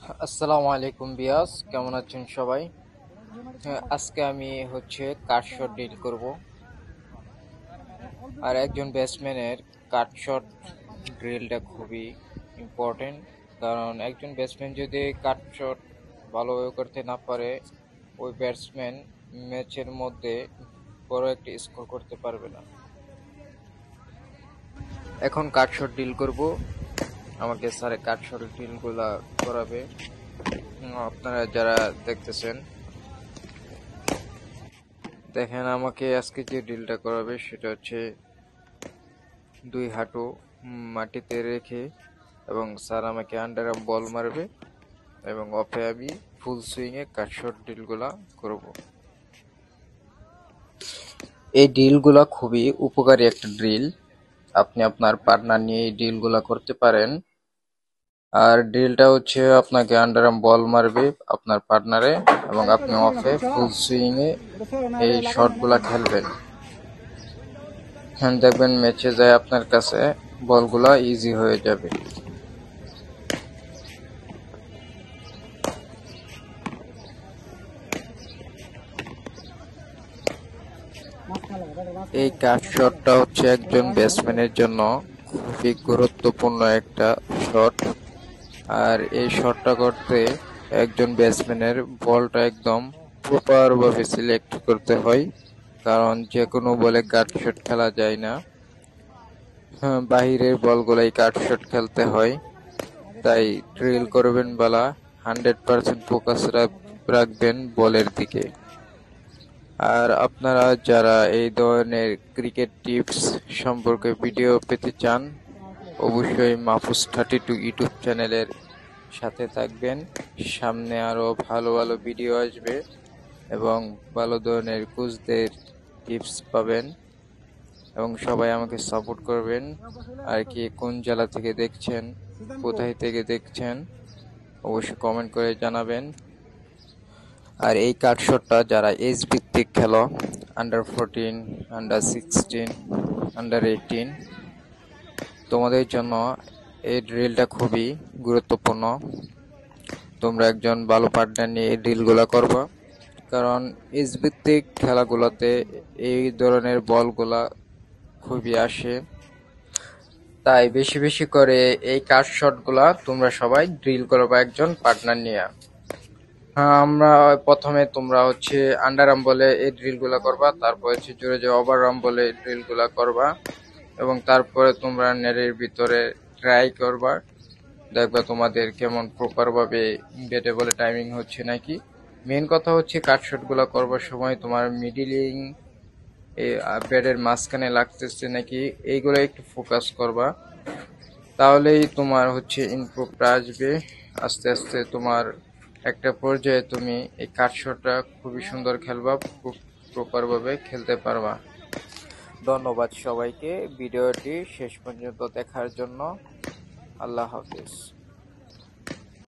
আসসালামু আলাইকুম বিয়াস, কেমন আছেন সবাই? আজকে আমি কাট শট ডিল করব। আর একজন ব্যাটসম্যানের কাট শট ড্রিলটা খুবই ইম্পর্টেন্ট, কারণ একজন ব্যাটসম্যান যদি কাট শট ভালোভাবে করতে না পারে, ওই ব্যাটসম্যান ম্যাচের মধ্যে বড় একটা স্কোর করতে পারবে না। এখন কাট শট ডিল করব। আমাকে স্যারে কাট শট ডিলগুলা করাবে। আপনারা যারা দেখতেছেন, দেখেন আমাকে আজকে যে ডিলটা করাবে সেটা হচ্ছে 2 হাঁটু মাটিতে রেখে, এবং স্যার আমাকে আন্ডারআর্ম বল মারবে এবং অফে আমি ফুল সুইংয়ে কাট শট ডিলগুলা করব। এই ডিলগুলা খুবই উপকারী একটা ড্রিল। আপনি আপনার পার্টনার নিয়ে এই ডিলগুলা করতে পারেন। আর ড্রিলটা হচ্ছে আপনাকে আন্ডারআর্ম বল মারবে আপনার পার্টনারে, এবং আপনি অফে ফুল সুইংয়ে এই শটগুলা খেলবেন। হ্যাঁ, দেখবেন ম্যাচে যায় আপনার কাছে বলগুলা ইজি হয়ে যাবে। এই কাট শটটা হচ্ছে একজন ব্যাটসম্যানের জন্য খুবই গুরুত্বপূর্ণ একটা শট। আর এই শটটা করতে একজন ব্যাটসম্যানের বলটা একদম প্রপার ভাবে সিলেক্ট করতে হয়, কারণ যে কোনো বলে কাট শট খেলা যায় না। হ্যাঁ, বাহিরের বলগুলাই কাট শট খেলতে হয়। তাই ড্রিল করবেন বেলা 100% ফোকাস রাখবেন বলের দিকে। আর আপনারা যারা এই ধরনের ক্রিকেট টিপস সম্পর্কে ভিডিও পেতে চান, অবশ্যই মাহফুজ 32 ইউটিউব চ্যানেলের সাথে থাকবেন। সামনে আরো ভালো ভালো ভিডিও আসবে এবং ভালো ধরনের কোচদের টিপস পাবেন, এবং সবাই আমাকে সাপোর্ট করবেন। আর কি কোন জেলা থেকে দেখছেন, কোথায় থেকে দেখছেন, অবশ্যই কমেন্ট করে জানাবেন। আর এই কাট শটটা যারা এজ ভিত্তিক খেলো, আন্ডার 14, আন্ডার 16, আন্ডার 18, তোমাদের জন্য এই ড্রিলটা খুবই গুরুত্বপূর্ণ। তোমরা একজন ভালো পার্টনার নিয়ে এই ড্রিলগুলা করবা, কারণ এজ ভিত্তিক খেলাগুলোতে এই ধরনের বলগুলা খুবই আসে। তাই বেশি বেশি করে এই কাট শটগুলা তোমরা সবাই ড্রিল করবা একজন পার্টনার নিয়ে। হ্যাঁ, আমরা প্রথমে তোমরা আন্ডার আর্ম বলে এই ড্রিলগুলা করবা, তারপর জোরে জোরে ওভার আর্ম বলে এই ড্রিলগুলা করবা, এবং তারপরে তোমরা নেটের ভিতরে ট্রাই করবা। দেখবা তোমাদের কেমন প্রপার ভাবে ব্যাটে বলে টাইমিং হচ্ছে নাকি। মেন কথা হচ্ছে কাট শট গুলা করবার সময় তোমার মিডিলিং ব্যাটের মাঝখানে লাগতেছে নাকি, এইগুলো একটু ফোকাস করবা। তাহলেই তোমার ইমপ্রুভটা আসবে। আস্তে আস্তে তোমার একটা পর্যায়ে তুমি এই কাট শটটা খুবই সুন্দর খেলবা, প্রপার ভাবে খেলতে পারবা। ধন্যবাদ সবাইকে ভিডিওটি শেষ পর্যন্ত দেখার জন্য। আল্লাহ হাফেজ।